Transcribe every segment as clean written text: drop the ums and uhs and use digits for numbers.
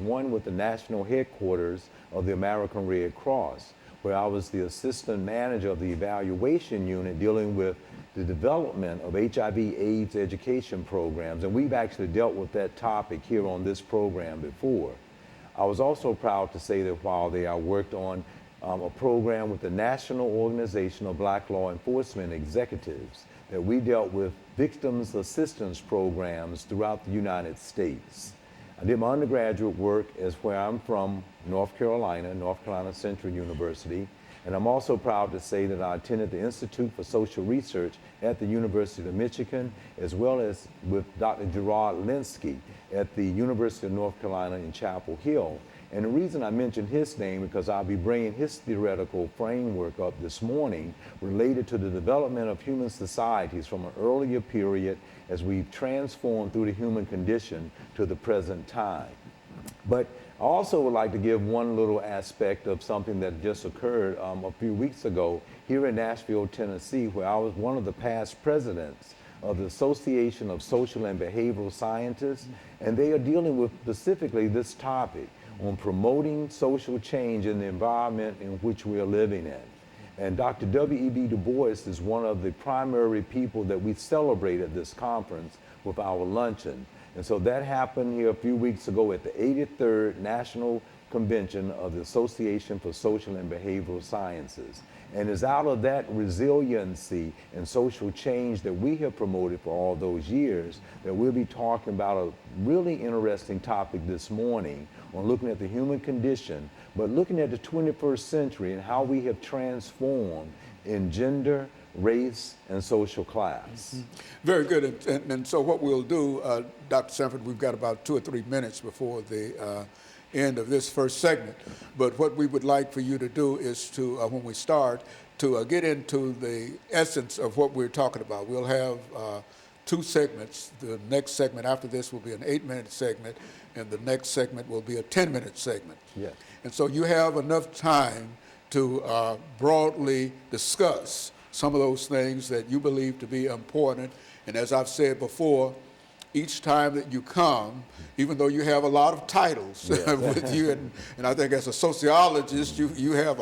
one with the national headquarters of the American Red Cross, where I was the assistant manager of the evaluation unit dealing with the development of HIV/AIDS education programs. And we've actually dealt with that topic here on this program before. I was also proud to say that while there I worked on a program with the National Organization of Black Law Enforcement Executives, that we dealt with victims assistance programs throughout the United States. I did my undergraduate work as where I'm from, North Carolina Central University, and I'm also proud to say that I attended the Institute for Social Research at the University of Michigan, as well as with Dr. Gerard Linsky at the University of North Carolina in Chapel Hill. And the reason I mention his name because I'll be bringing his theoretical framework up this morning related to the development of human societies from an earlier period as we've transformed through the human condition to the present time. But I also would like to give one little aspect of something that just occurred a few weeks ago here in Nashville, Tennessee, where I was one of the past presidents of the Association of Social and Behavioral Scientists, and they are dealing with specifically this topic on promoting social change in the environment in which we are living in. And Dr. W.E.B. Du Bois is one of the primary people that we celebrate at this conference with our luncheon. And so that happened here a few weeks ago at the 83rd National Convention of the Association for Social and Behavioral Sciences. And it's out of that resiliency and social change that we have promoted for all those years that we'll be talking about a really interesting topic this morning on looking at the human condition, but looking at the 21st century and how we have transformed in gender, race, and social class. Mm-hmm. Very good. And so what we'll do, Dr. Sanford, we've got about 2 or 3 minutes before the end of this first segment. But what we would like for you to do is to, when we start, to get into the essence of what we're talking about. We'll have 2 segments. The next segment after this will be an 8-minute segment, and the next segment will be a 10-minute segment. Yes. And so you have enough time to broadly discuss some of those things that you believe to be important. And as I've said before, each time that you come, even though you have a lot of titles with you, and I think as a sociologist, you have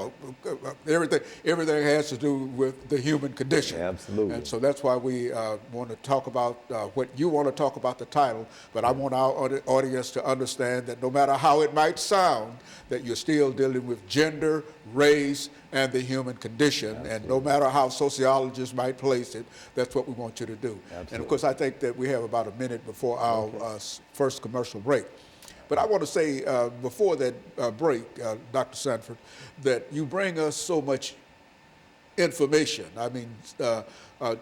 everything has to do with the human condition. Absolutely. And so that's why we want to talk about what you want to talk about the title, but I want our audience to understand that no matter how it might sound, that you're still dealing with gender, race, and the human condition. Absolutely. And no matter how sociologists might place it, that's what we want you to do. Absolutely. And of course, I think that we have about a minute before our first commercial break. But I want to say before that break, Dr. Sanford, that you bring us so much information. I mean,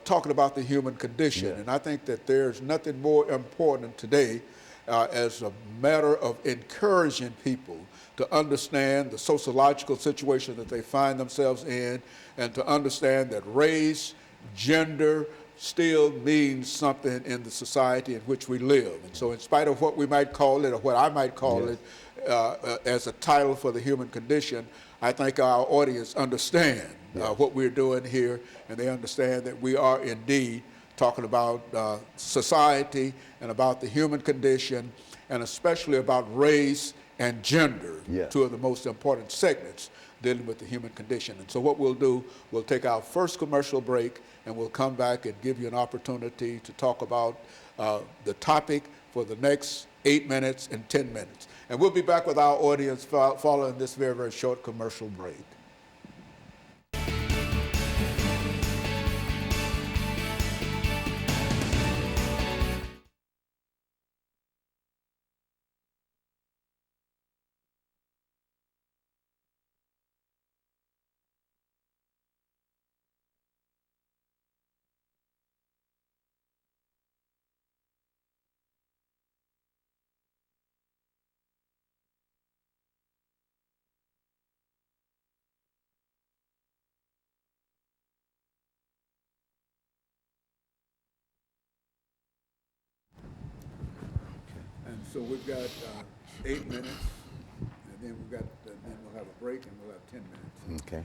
talking about the human condition. Yeah. And I think that there's nothing more important today as a matter of encouraging people to understand the sociological situation that they find themselves in, and to understand that race, gender, still means something in the society in which we live. And so in spite of what we might call it, or what I might call it, as a title for the human condition, I think our audience understand what we're doing here, and they understand that we are indeed talking about society and about the human condition, and especially about race and gender, 2 of the most important segments dealing with the human condition. And so what we'll do, we'll take our first commercial break, and we'll come back and give you an opportunity to talk about the topic for the next 8 minutes and 10 minutes. And we'll be back with our audience following this very, very short commercial break. And so we've got 8 minutes, and then we'll have a break, and we'll have 10 minutes. Okay.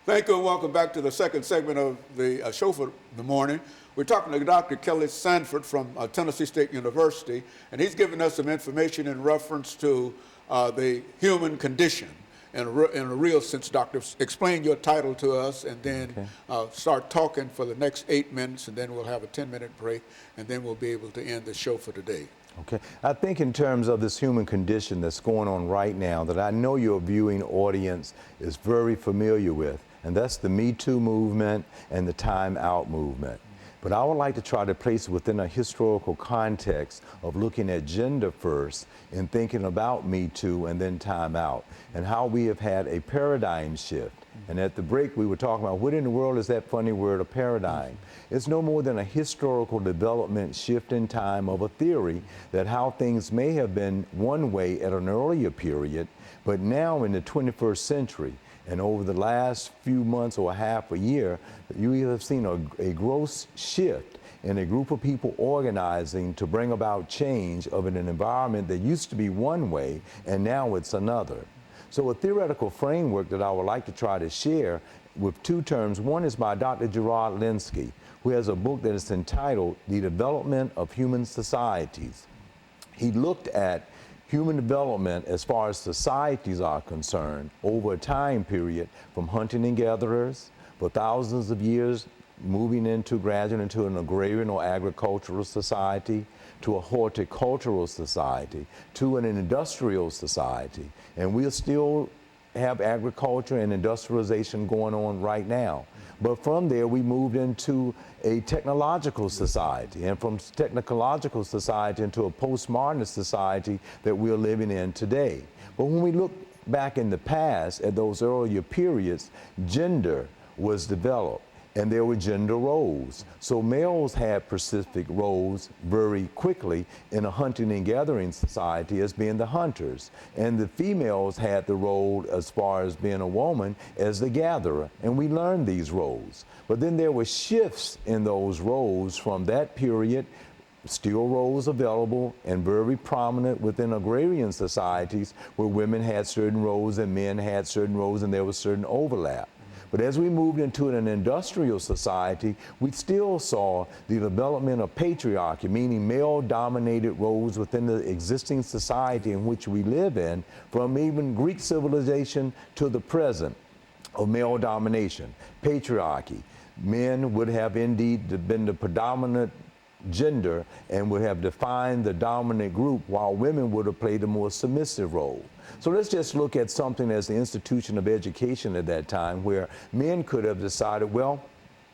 Thank you and welcome back to the second segment of the show for the morning. We're talking to Dr. Kelly Sanford from Tennessee State University, and he's giving us some information in reference to the human condition in a real sense. Doctor, explain your title to us and then start talking for the next 8 minutes, and then we'll have a 10-minute break, and then we'll be able to end the show for today. Okay. I think in terms of this human condition that's going on right now that I know your viewing audience is very familiar with, and that's the Me Too movement and the Time Out movement. But I would like to try to place it within a historical context of looking at gender first and thinking about Me Too and then Time Out, and how we have had a paradigm shift. And at the break, we were talking about what in the world is that funny word, a paradigm? It's no more than a historical development shift in time of a theory that how things may have been one way at an earlier period, but now in the 21st century, and over the last few months or half a year, you have seen a gross shift in a group of people organizing to bring about change of an environment that used to be one way, and now it's another. So a theoretical framework that I would like to try to share with two terms. One is by Dr. Gerard Linsky, who has a book that is entitled The Development of Human Societies. He looked at human development as far as societies are concerned over a time period from hunting and gatherers for thousands of years, moving into gradually into an agrarian or agricultural society, to a horticultural society, to an industrial society. And we'll still have agriculture and industrialization going on right now. But from there, we moved into a technological society, and from technological society into a postmodernist society that we're living in today. But when we look back in the past at those earlier periods, gender was developed, and there were gender roles. So males had specific roles very quickly in a hunting and gathering society as being the hunters. And the females had the role as far as being a woman as the gatherer. And we learned these roles. But then there were shifts in those roles from that period, still roles available and very prominent within agrarian societies where women had certain roles and men had certain roles and there was certain overlap. But as we moved into an industrial society, we still saw the development of patriarchy, meaning male-dominated roles within the existing society in which we live in, from even Greek civilization to the present, of male domination, patriarchy. Men would have indeed been the predominant gender and would have defined the dominant group, while women would have played a more submissive role. So let's just look at something as the institution of education at that time, where men could have decided, well,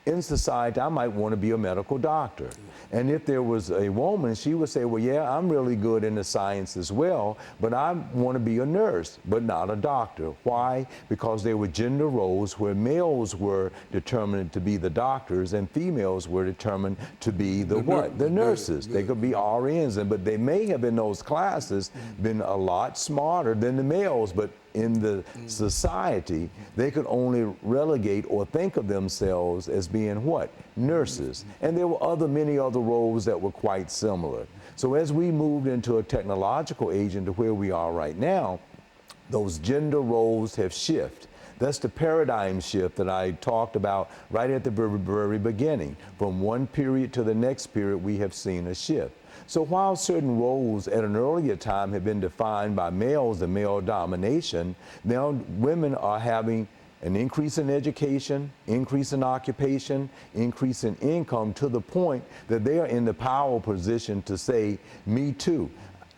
in society, I might want to be a medical doctor. And if there was a woman, she would say, well, yeah, I'm really good in the science as well, but I want to be a nurse, but not a doctor. Why? Because there were gender roles where males were determined to be the doctors and females were determined to be the what? The nurses. They could be RNs, but they may have in those classes been a lot smarter than the males, but in the society, they could only relegate or think of themselves as being what? Nurses. And there were many other roles that were quite similar. So as we moved into a technological age into where we are right now, those gender roles have shifted. That's the paradigm shift that I talked about right at the very beginning. From one period to the next period, we have seen a shift. So while certain roles at an earlier time have been defined by males and male domination, now women are having an increase in education, increase in occupation, increase in income, to the point that they are in the power position to say, me too.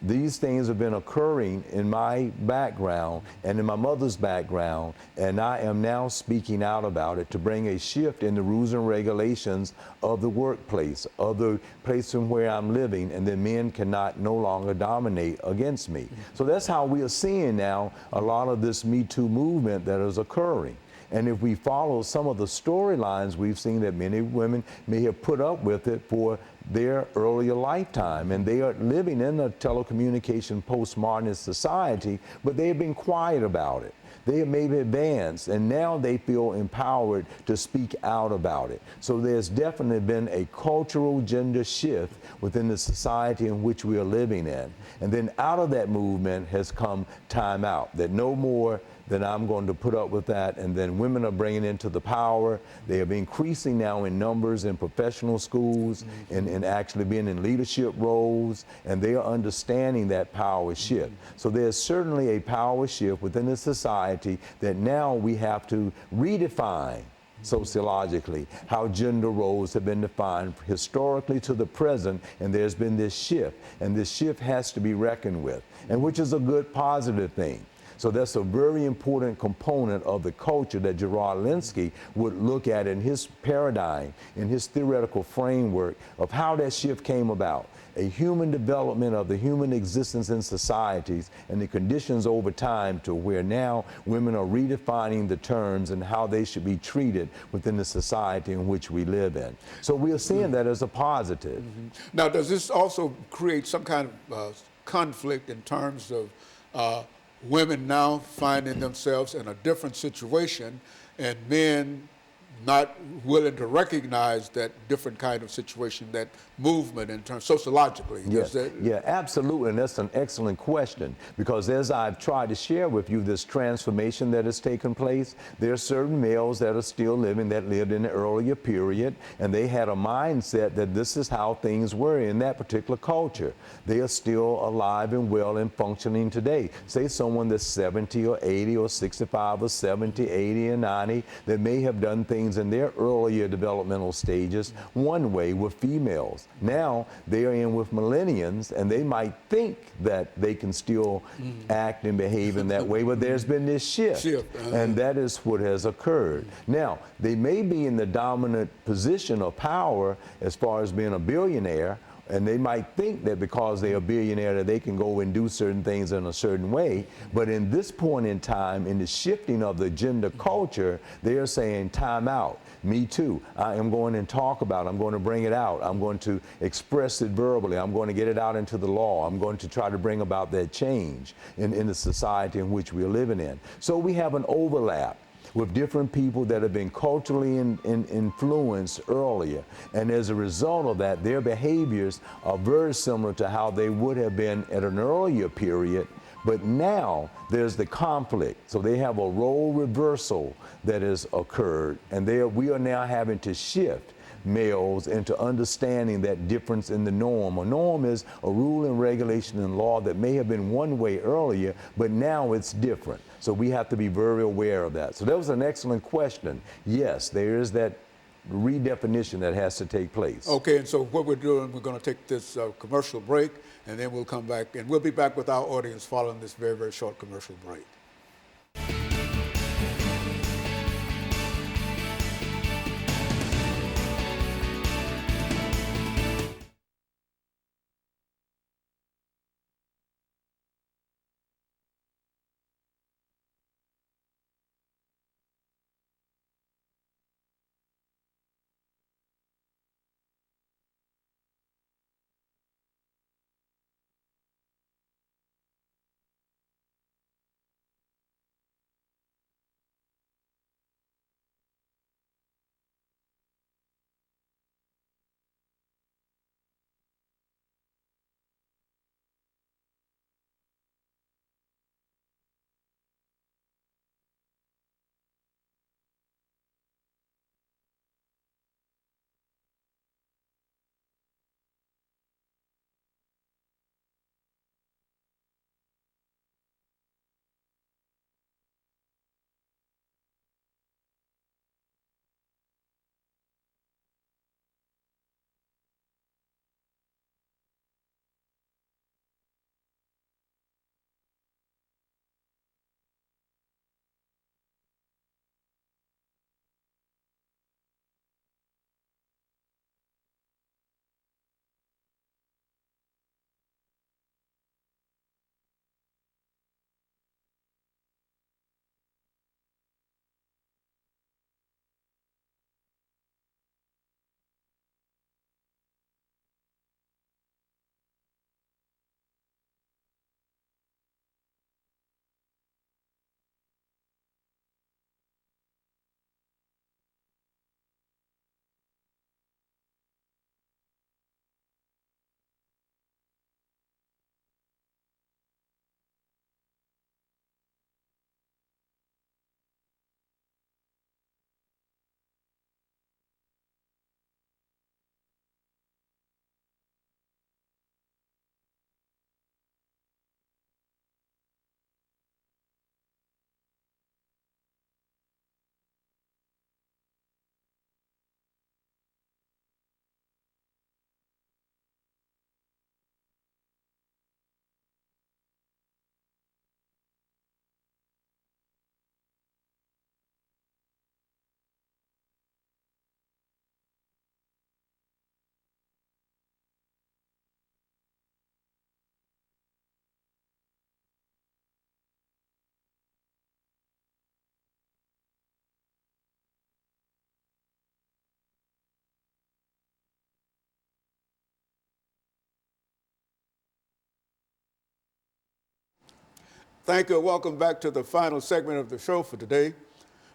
These things have been occurring in my background and in my mother's background, and I am now speaking out about it to bring a shift in the rules and regulations of the workplace, of the place from where I'm living, and then men cannot no longer dominate against me. So that's how we are seeing now a lot of this Me Too movement that is occurring. And if we follow some of the storylines, we've seen that many women may have put up with it for their earlier lifetime, and they are living in a telecommunication postmodernist society, but they have been quiet about it. They have maybe advanced, and now they feel empowered to speak out about it. So there's definitely been a cultural gender shift within the society in which we are living in. And then out of that movement has come time out, that no more that I'm going to put up with that, and then women are bringing into the power. They are increasing now in numbers in professional schools and actually being in leadership roles, and they are understanding that power shift. So there's certainly a power shift within the society that now we have to redefine sociologically how gender roles have been defined historically to the present, and there's been this shift, and this shift has to be reckoned with, and which is a good positive thing. So that's a very important component of the culture that Gerard Linsky would look at in his paradigm, in his theoretical framework of how that shift came about. A human development of the human existence in societies and the conditions over time to where now women are redefining the terms and how they should be treated within the society in which we live in. So we are seeing that as a positive. Now, does this also create some kind of conflict in terms of women now finding themselves in a different situation and men not willing to recognize that different kind of situation, that movement in terms sociologically? Yes, yeah, absolutely, and that's an excellent question, because as I've tried to share with you this transformation that has taken place, there are certain males that are still living that lived in the earlier period, and they had a mindset that this is how things were in that particular culture. They are still alive and well and functioning today. Say someone that's 70 or 80 or 65 or 70, 80 and 90 that may have done things in their earlier developmental stages one way with females. Now they are in with millennials, and they might think that they can still act and behave in that way, but there's been this shift. And that is what has occurred. Now, they may be in the dominant position of power as far as being a billionaire, and they might think that because they are a billionaire that they can go and do certain things in a certain way. But in this point in time, in the shifting of the gender culture, they are saying, time out. Me too. I am going to talk about it. I'm going to bring it out. I'm going to express it verbally. I'm going to get it out into the law. I'm going to try to bring about that change in the society in which we're living in. So we have an overlap with different people that have been culturally influenced earlier. And as a result of that, their behaviors are very similar to how they would have been at an earlier period. But now there's the conflict. So they have a role reversal that has occurred. And we are now having to shift males into understanding that difference in the norm. A norm is a rule and regulation and law that may have been one way earlier, but now it's different. So we have to be very aware of that. So that was an excellent question. Yes, there is that redefinition that has to take place. Okay, and so what we're doing, we're going to take this commercial break, and then we'll come back, and we'll be back with our audience following this very, very short commercial break. Thank you. Welcome back to the final segment of the show for today.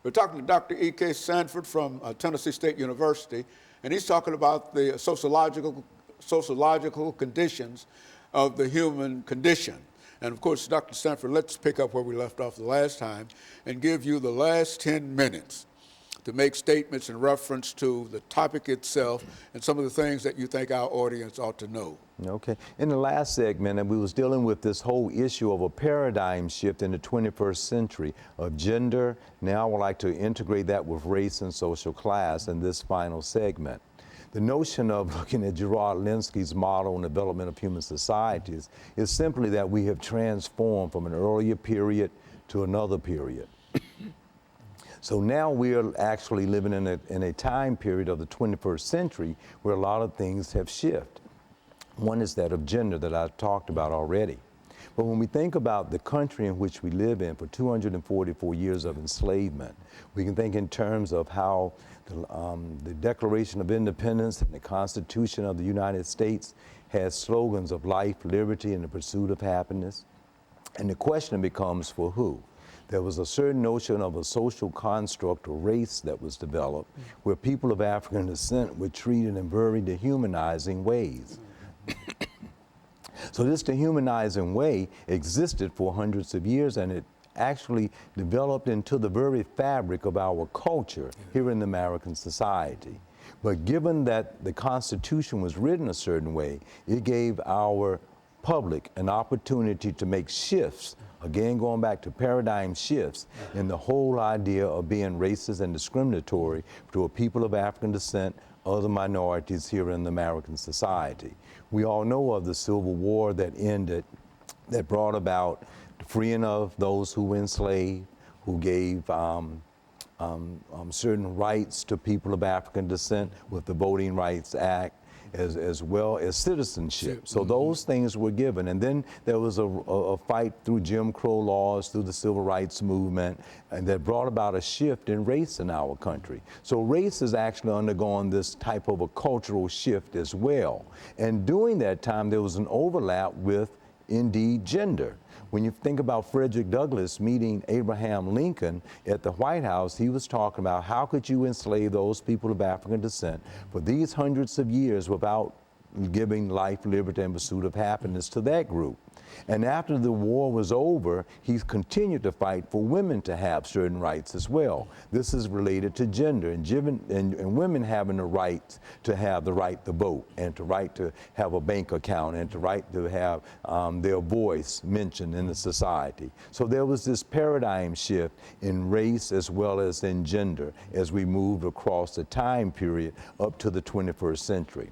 We're talking to Dr. E.K. Sanford from Tennessee State University, and he's talking about the sociological conditions of the human condition. And of course, Dr. Sanford, let's pick up where we left off the last time and give you the last 10 minutes to make statements in reference to the topic itself and some of the things that you think our audience ought to know. Okay. In the last segment, we was dealing with this whole issue of a paradigm shift in the 21st century of gender. Now I would like to integrate that with race and social class in this final segment. The notion of looking at Gerard Linsky's model and development of human societies is simply that we have transformed from an earlier period to another period. So now we are actually living in a time period of the 21st century where a lot of things have shifted. One is that of gender that I talked about already. But when we think about the country in which we live in for 244 years of enslavement, we can think in terms of how the Declaration of Independence and the Constitution of the United States has slogans of life, liberty, and the pursuit of happiness. And the question becomes, for who? There was a certain notion of a social construct or race that was developed where people of African descent were treated in very dehumanizing ways. So this dehumanizing way existed for hundreds of years, and it actually developed into the very fabric of our culture here in American society. But given that the Constitution was written a certain way, it gave our public an opportunity to make shifts, again going back to paradigm shifts in the whole idea of being racist and discriminatory to a people of African descent, other minorities here in American society. We all know of the Civil War that ended, that brought about the freeing of those who were enslaved, who gave certain rights to people of African descent with the Voting Rights Act, as well as citizenship. So those things were given. And then there was a fight through Jim Crow laws, through the Civil Rights Movement, and that brought about a shift in race in our country. So race has actually undergone this type of a cultural shift as well. And during that time, there was an overlap with, indeed, gender. When you think about Frederick Douglass meeting Abraham Lincoln at the White House, he was talking about how could you enslave those people of African descent for these hundreds of years without giving life, liberty, and pursuit of happiness to that group. And after the war was over, he continued to fight for women to have certain rights as well. This is related to gender and women having the right to have the right to vote and the right to have a bank account and the right to have their voice mentioned in the society. So there was this paradigm shift in race as well as in gender as we moved across the time period up to the 21st century.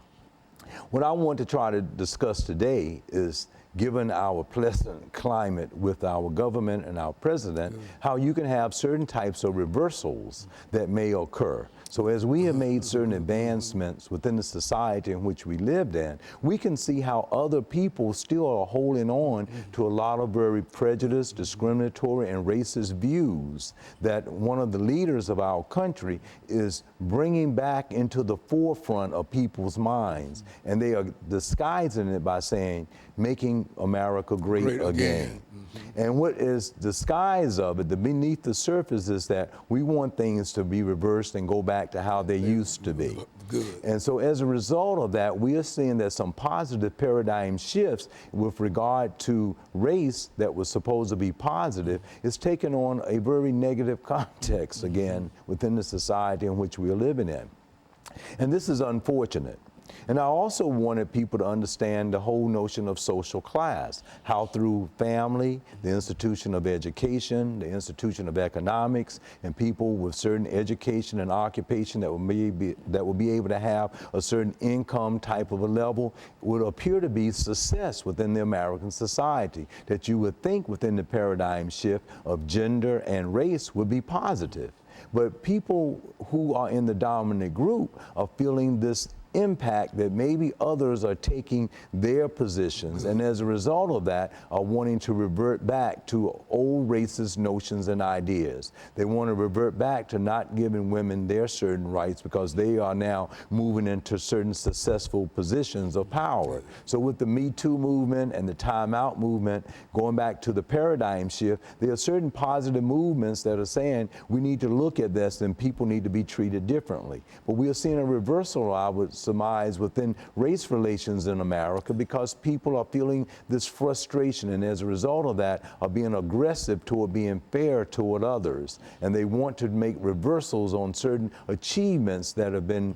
What I want to try to discuss today is, given our pleasant climate with our government and our president, how you can have certain types of reversals that may occur. So as we have made certain advancements within the society in which we lived in, we can see how other people still are holding on to a lot of very prejudiced, discriminatory, and racist views that one of the leaders of our country is bringing back into the forefront of people's minds. And they are disguising it by saying, making America great again. And what is disguise of it, the beneath the surface, is that we want things to be reversed and go back to how they used to be. Good. And so as a result of that, we are seeing that some positive paradigm shifts with regard to race that was supposed to be positive is taking on a very negative context again within the society in which we are living in. And this is unfortunate. And I also wanted people to understand the whole notion of social class, how through family, the institution of education, the institution of economics, and people with certain education and occupation that will be able to have a certain income type of a level would appear to be success within the American society, that you would think within the paradigm shift of gender and race would be positive. But people who are in the dominant group are feeling this impact that maybe others are taking their positions, and as a result of that are wanting to revert back to old racist notions and ideas. They want to revert back to not giving women their certain rights because they are now moving into certain successful positions of power. So with the Me Too movement and the Time Out movement, going back to the paradigm shift, there are certain positive movements that are saying we need to look at this and people need to be treated differently. But we are seeing a reversal, I would surmise, within race relations in America because people are feeling this frustration, and as a result of that are being aggressive toward being fair toward others. And they want to make reversals on certain achievements that have been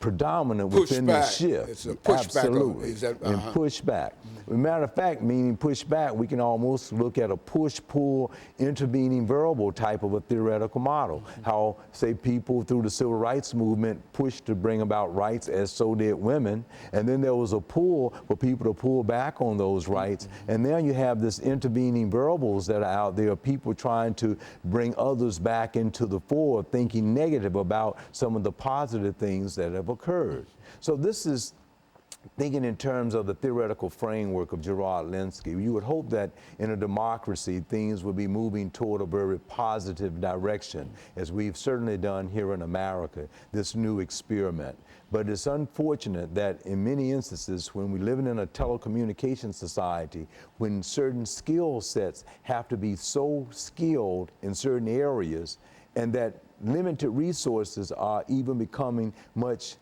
predominant within the shift. It's a pushback. Absolutely. And pushback. As a matter of fact, meaning pushback, we can almost look at a push-pull, intervening verbal type of a theoretical model. How, say, people through the civil rights movement pushed to bring about rights, as so did women, and then there was a pull for people to pull back on those rights, and now you have this intervening verbals that are out there, people trying to bring others back into the fore, thinking negative about some of the positive things that have occurred. So this is thinking in terms of the theoretical framework of Gerard Linsky. You would hope that in a democracy, things would be moving toward a very positive direction, as we've certainly done here in America, this new experiment. But it's unfortunate that in many instances, when we live in a telecommunications society, when certain skill sets have to be so skilled in certain areas, and that limited resources are even becoming much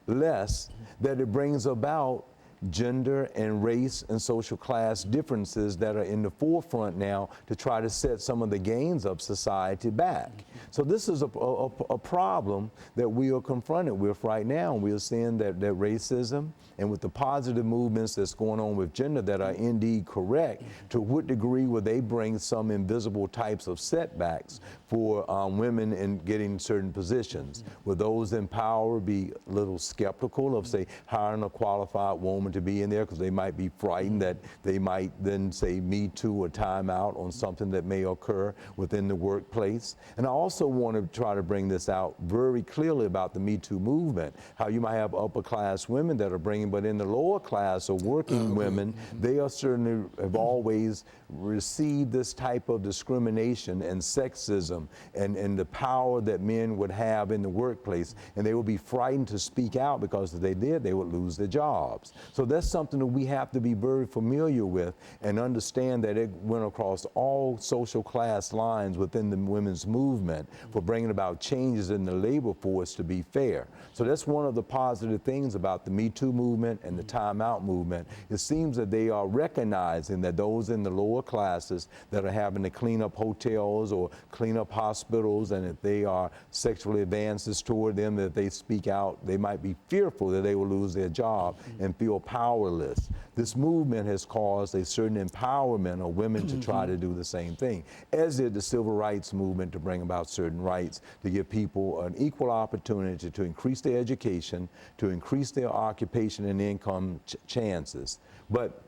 less, that it brings about gender and race and social class differences that are in the forefront now to try to set some of the gains of society back. So this is a problem that we are confronted with right now. We are seeing that racism, and with the positive movements that's going on with gender that are indeed correct, to what degree will they bring some invisible types of setbacks for women in getting certain positions? Will those in power be a little skeptical of, say, hiring a qualified woman to be in there because they might be frightened that they might then say Me Too or Time Out on something that may occur within the workplace? And I also want to try to bring this out very clearly about the Me Too movement, how you might have upper class women that are bringing, but in the lower class or working women, they are certainly have always received this type of discrimination and sexism and the power that men would have in the workplace, and they would be frightened to speak out because if they did, they would lose their jobs. So that's something that we have to be very familiar with and understand that it went across all social class lines within the women's movement for bringing about changes in the labor force to be fair. So that's one of the positive things about the Me Too movement and the Time Out movement. It seems that they are recognizing that those in the lower classes that are having to clean up hotels or clean up hospitals, and if they are sexually advances toward them, that if they speak out, they might be fearful that they will lose their job and feel powerless. This movement has caused a certain empowerment of women to try to do the same thing, as did the civil rights movement to bring about certain rights, to give people an equal opportunity to increase their education, to increase their occupation and income chances. But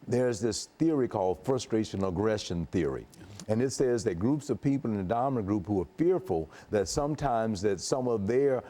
there's this theory called frustration aggression theory. And it says that groups of people in the dominant group who are fearful that sometimes that some of their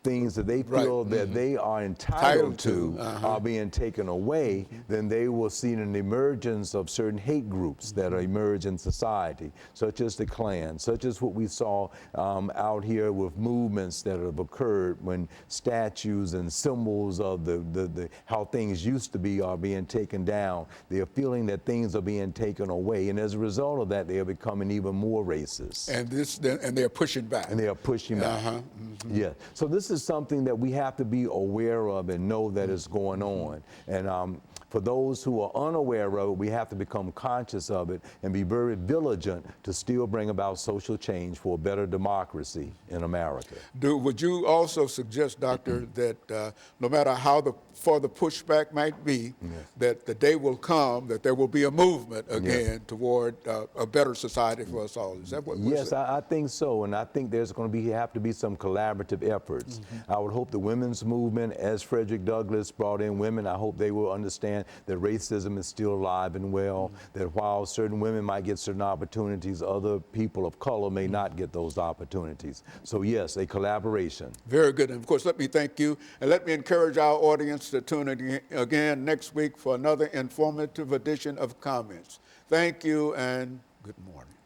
things that they feel that they are entitled to are being taken away, then they will see an emergence of certain hate groups that are emerge in society, such as the Klan, such as what we saw out here with movements that have occurred when statues and symbols of the how things used to be are being taken down. They are feeling that things are being taken away, and as a result of that, they are becoming even more racist. And they're pushing back. And they are pushing back. Yeah. So this is something that we have to be aware of and know that is going on. And for those who are unaware of it, we have to become conscious of it and be very vigilant to still bring about social change for a better democracy in America. Would you also suggest, Doctor, that no matter how far the pushback might be, that the day will come that there will be a movement again toward a better society for us all? Is that what we're saying? Yes, I think so, and I think there's going to have to be some collaborative efforts. I would hope the women's movement, as Frederick Douglass brought in women, I hope they will understand understand that racism is still alive and well, that while certain women might get certain opportunities, other people of color may not get those opportunities. So yes, a collaboration. Very good. And of course, let me thank you, and let me encourage our audience to tune in again next week for another informative edition of Comments. Thank you, and good morning.